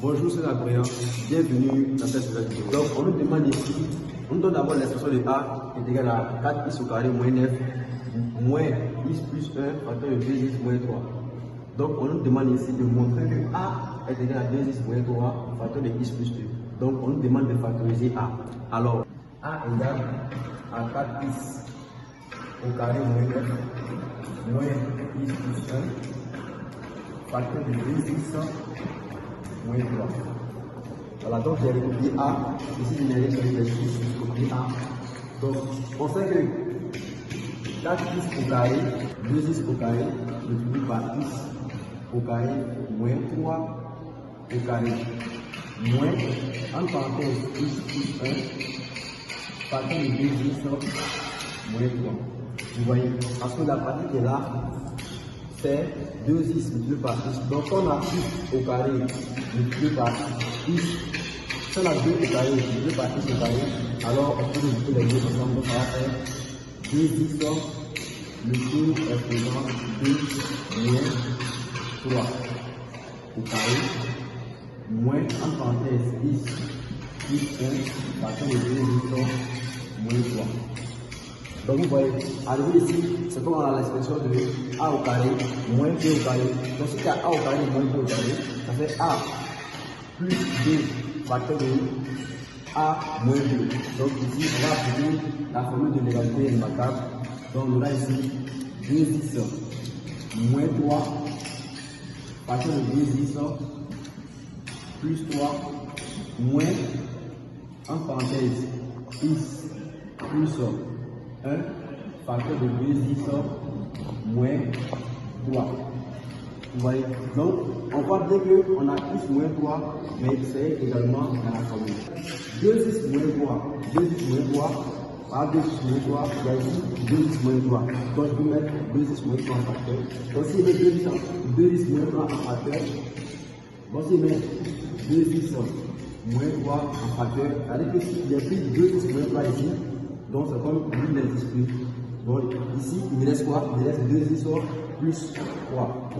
Bonjour, c'est Gabriel. Bienvenue dans cette nouvelle vidéo. Donc, on nous demande ici, on nous donne d'abord l'expression de A est égal à 4x au carré moins 9 moins x plus 1 facteur de 2x moins 3. Donc, on nous demande ici de montrer que A est égal à 2x moins 3 facteur de x plus 2. Donc, on nous demande de factoriser A. Alors, A égale à 4x au carré moins 9 moins x plus 1 facteur de 2x moins 3. Voilà, donc j'ai recopié A. Ici, je n'ai sur les chiffres, j'ai recopié A. Donc, on sait que 4x au carré, 2x au carré, multiplié par x au carré, moins 3 au carré, moins, entre parenthèses, x plus 1, facteur de 2x moins 3. Vous voyez, parce que la partie qui est là, c'est 2x multiplié par x. Donc, quand on a x au carré multiplié par x, si on a 2 au carré multiplié par x au carré, alors on peut multiplier les deux ensemble. Donc, ça va faire 2x le tout est présent 2 moins 3 au carré, moins, entre parenthèses, x plus 1, facteur de 2x moins 3. Donc vous voyez, arrivé ici, c'est comme on a l'expression de A au carré moins B au carré. Donc si tu as A au carré moins B au carré, ça fait A plus B facteur de A moins B. Donc ici, on va appliquer la formule de l'égalité imbattable. Donc on a ici 2x moins 3 facteur de 2x plus 3 moins, en parenthèse, x plus 1 facteur de 2x moins 3. Vous voyez, donc on voit bien qu'on a x moins 3, mais c'est également dans la formule. 2x moins 3, 2x moins 3, par 2x moins 3, il y a ici 2x moins 3. Donc je peux mettre 2x moins 3 en facteur. Donc si je mets 2x moins 3 en facteur, donc si je mets 2x moins 3 en facteur, c'est-à-dire que s'il y a plus de 2x moins 3 ici, donc c'est comme l'une des esprits. Donc ici, il me reste quoi? Il me reste 2x plus 3.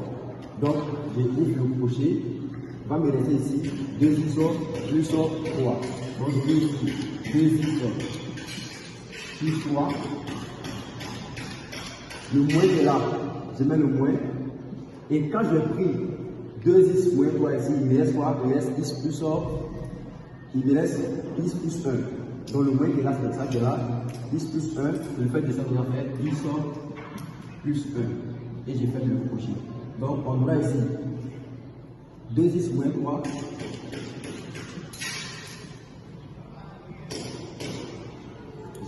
Donc j'ai dit le crochet, il va me rester ici 2x plus 3. Donc je vais ici 2x plus 3. Le moins est là, je mets le moins. Et quand je pris 2x moins 3 ici, il me reste quoi? Il me reste x plus 1. Il me reste x plus 1. Donc le moins qui est là, c'est ça qui est là, x plus 1, le fait de ça, on va faire x plus 1. Et j'ai fait le crochet. Donc on aura ici 2x moins 3.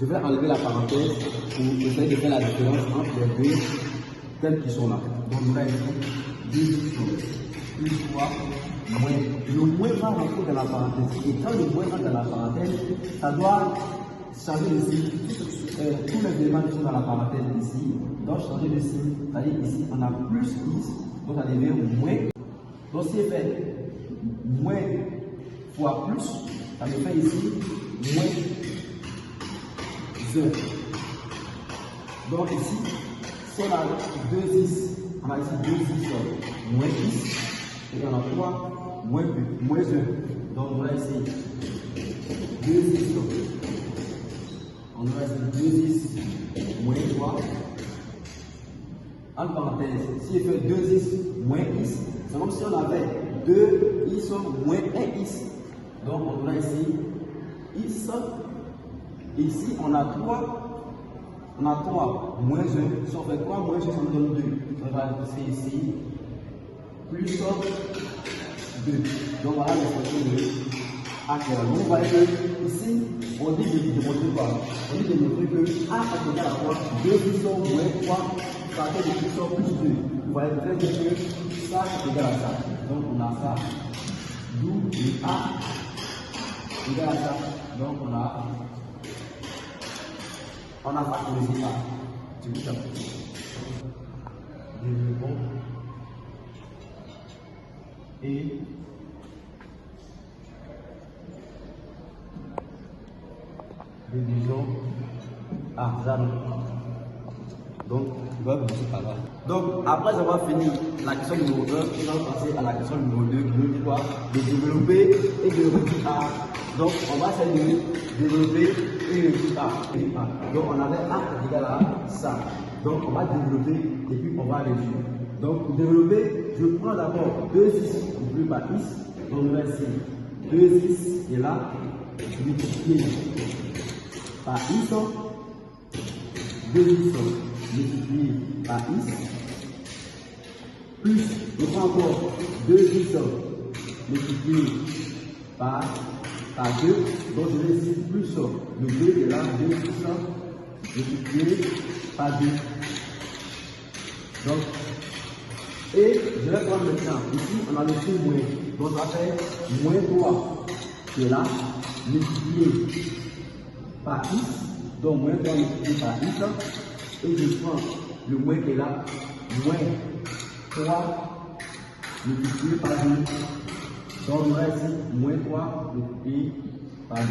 Je vais enlever la parenthèse pour essayer de faire la différence entre les deux tels qui sont là. Donc on aura ici 2x plus 3 moins. Le moins va rentrer dans la parenthèse. Et quand le moins rentre dans la parenthèse, ça doit changer de signe. Tous les éléments qui sont dans la parenthèse ici doivent changer de signe. C'est-à-dire ici, on a plus x, donc ça devient moins. Donc si je fais moins fois plus, ça me fait ici moins 1. Donc ici, si on a 2x, on a ici 2x moins x, et on a 3 moins 1. Donc on a ici 2x. On aura ici 2x moins 3. En parenthèse, si je fais 2x moins x, c'est comme si on avait 2x moins 1x. Donc on aura ici x. Ici on a 3. On a 3 moins 1. Si on fait 3 moins 1, ça nous donne 2. On va passer ici plus 2. Donc voilà l'expression de A. Donc vous voyez que ici, on dit de démontrer quoi? On dit de démontrer que A est égal à quoi? 2x moins 3 facteur de x plus 2. Vous voyez très bien que ça est égal à ça. Donc on a ça. D'où le A égal à ça. Donc on a factorisé A. C'est tout ça. Développons. Et division artisanale. Donc, il va bouger par là. Donc, après avoir fini la question numéro 1, on va passer à la question numéro 2 qui nous dit quoi? De développer et de réduire A. Donc, on va essayer de développer et réduire A. Donc, on avait A égal à ça. Donc, on va développer et puis on va réduire. Donc, pour développer, je prends d'abord 2x multiplié par x. Donc, on va essayer 2x est là, multiplié par x. 2x multiplié par x, plus, je prends encore 2x multiplié par 2, donc je vais ici plus le 2 est là, 2x multiplié par 2. Donc, et je vais prendre maintenant, ici on a le signe moins, donc ça fait moins 3 qui est là, multiplié par x. Donc, moins 3 multiplié par x, et je prends le moins qui est là, moins 3 multiplié par 2. Donc, on va ici, moins 3 multiplié par 2.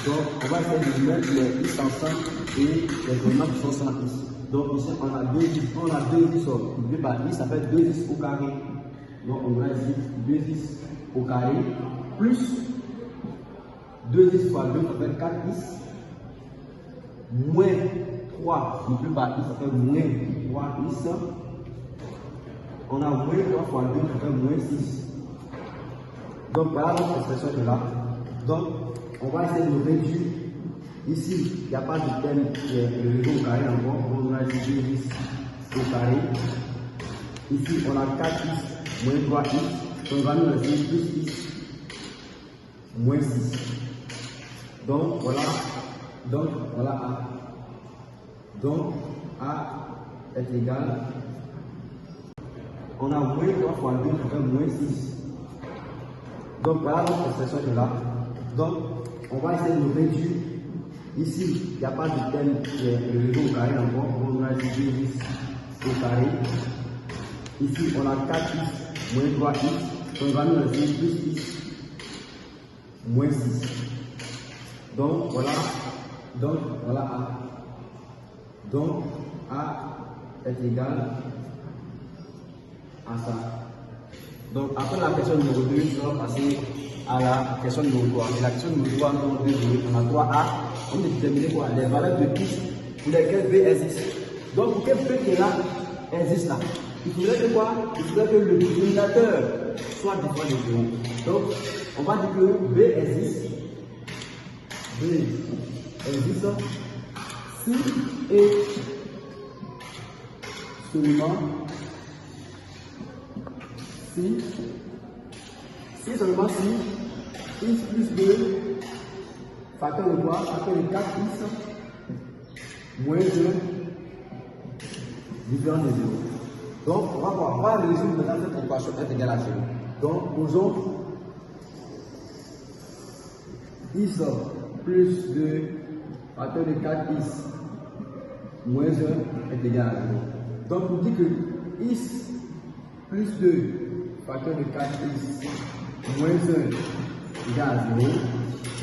Donc, on va essayer de mettre les x ensemble et les éléments qui sont sans x. Donc, ici, on a 2x multiplié par x, ça fait 2x au carré. Donc, on va ici 2x au carré, plus 2x fois 2, ça fait 4x. Moins 3 multiplié par x, ça fait moins 3x. On a moins 3 fois 2, ça fait moins 6. Donc voilà notre expression de là. Donc on va essayer de réduire. Ici, il n'y a pas de terme qui est le au carré encore. Donc on a ici 2x au carré. Ici, on a 4x moins 3x. Donc on va nous laisser plus x moins 6. Donc voilà A. Donc A est égal. On a moins 3 fois 2, ça fait moins 6. Donc voilà notre expression de là. Donc on va essayer de réduire. Ici, il n'y a pas de terme qui est élevé au carré encore. Donc on a ici 2x au carré. Ici, on a 4x moins 3x. Donc on va nous laisser plus x moins 6. Donc voilà A. Donc A est égal à ça. Donc après la question numéro 2, on va passer à la question numéro 3. Et la question numéro 3, on a 3A. On a déterminé quoi? Les valeurs de x pour lesquelles B existe. Donc pour quel B qui est là existe là, il faudrait que quoi? Il faudrait que le dénominateur soit différent de 0. Donc on va dire que B existe. B existe si et seulement si seulement si x plus 2 facteur de quoi? Facteur de 4x moins 2 différent de 0. Donc on va voir, on va résoudre maintenant cette équation est égale à 0. Donc posons x plus 2 facteur de 4x moins 1 est égal à 0. Donc on dit que x plus 2 facteur de 4x moins 1 égale à 0.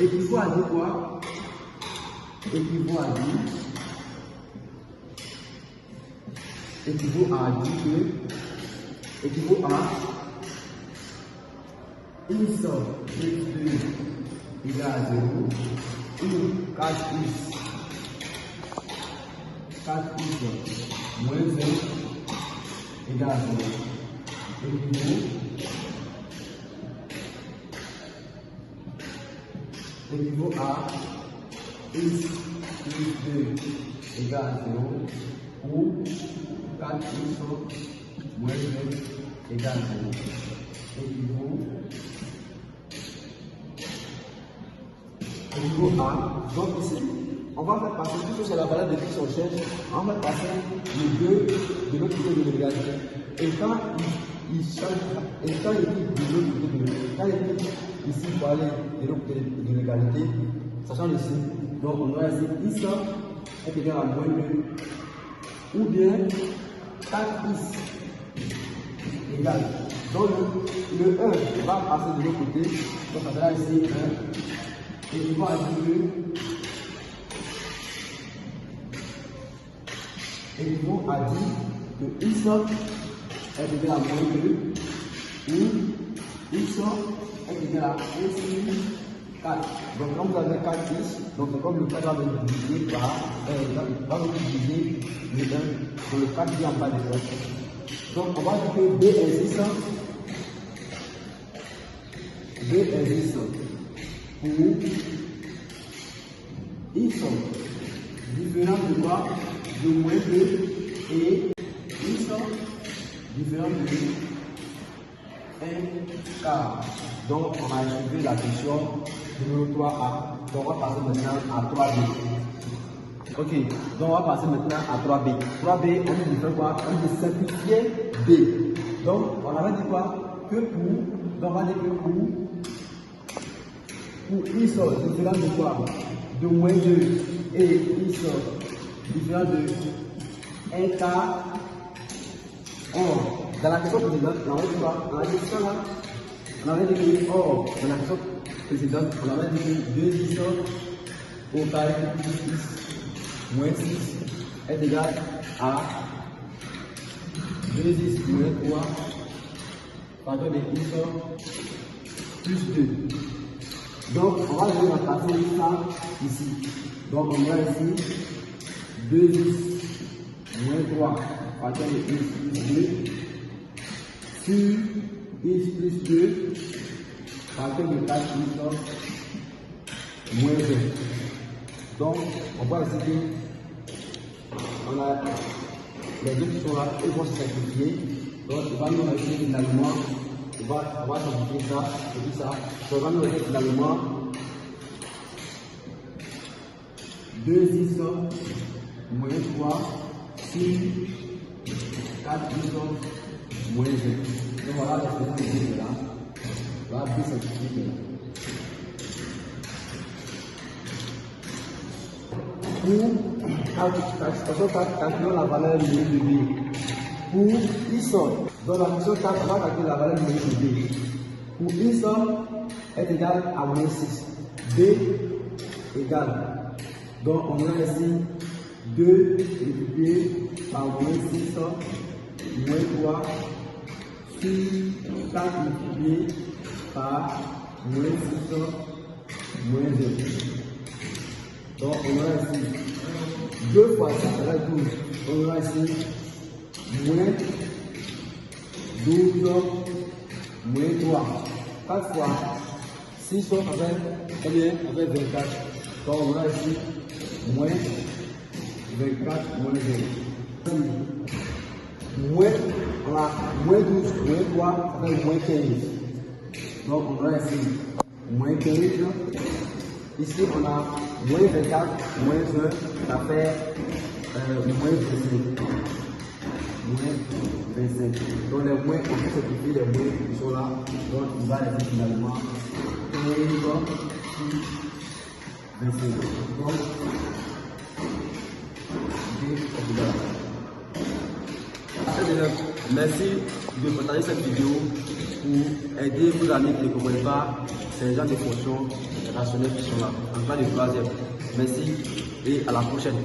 Équivaut à dire quoi? Équivaut à dire que équivaut à x plus 2 égale à 0 ou 4x moins 1 égale à 0. Équivaut à x plus 2 égale à 0 ou 4x moins 1 égale à 0. Équivaut à. Donc ici, on va faire passer, puisque c'est la valeur de x on cherche, on va passer les deux de l'autre côté de l'égalité. Et quand il change, et quand il est de l'autre côté de l'égalité, quand il est ici pour aller de l'autre côté de l'égalité, ça change ici. Donc on va essayer x est égal à moins 2 ou bien 4x égale. Donc le 1 va passer de l'autre côté, donc ça sera ici 1 et il va dire Et Yvon a dit que x est égal à moins 2 ou x est égal à 1 sur 4. Donc quand vous avez 4x, donc c'est comme le 4 va me diviser par, va me diviser le 1, donc le 4 vient en bas de l'autre. Donc on va dire que B existe pour x différent de quoi? De moins 2 et x différent de 1 quart. Donc on a trouvé la question numéro 3A. Donc on va passer maintenant à 3B. Ok, donc on va passer maintenant à 3B. 3B, on dit quoi? On dit simplifier B. Donc on avait dit quoi? Que pour, donc on va dire que pour x différent de quoi? De moins 2 et x différent de 1 quart. Or, dans la question précédente, on avait dit quoi? On avait dit ça là. On avait dit que, or, dans la question précédente, on avait dit que 2x au carré plus x moins 6 est égal à 2x moins 3 facteur de x plus 2. Donc, on va aller remplacer ça ici. Donc, on va ici 2x moins 3 facteur de x plus 2 sur x plus 2 facteur de 4 moins 2. Donc, on voit ici que on a les deux qui sont là, ils vont se simplifier. Donc, il va nous rester finalement, on va simplifier ça et tout ça. Donc, on va nous rester finalement 2x moins 3 sur 4x moins 2. Donc, voilà l'expression de là. On va bien simplifier là. Pour calculer la valeur numérique de B. Pour x, dans la question 4, on va calculer la valeur numérique de B. Pour x est égal à moins 6. B égale. Donc on a ici 2 multiplié par moins 6 moins 3 sur 4 multiplié par moins 6 moins 2. Donc on a ici 2 fois 6 égale 12. On a ici moins 12 moins 3. 4 fois 6 ça fait combien? Ça fait 24. Donc on a ici moins 24 moins 0. Moins, on a moins 12 moins 3, ça fait moins 15. Donc on a ici moins 15. Ici on a moins 24, moins 1, ça fait moins 25. Moins 25. Donc les moins, on peut simplifier les moins qui sont là. Donc il va rester finalement 15 sur 25. Donc, merci de partager cette vidéo pour aider vos amis qui ne comprennent pas ces genres de fonctions rationnelles qui sont là, en cas de troisième. Merci et à la prochaine.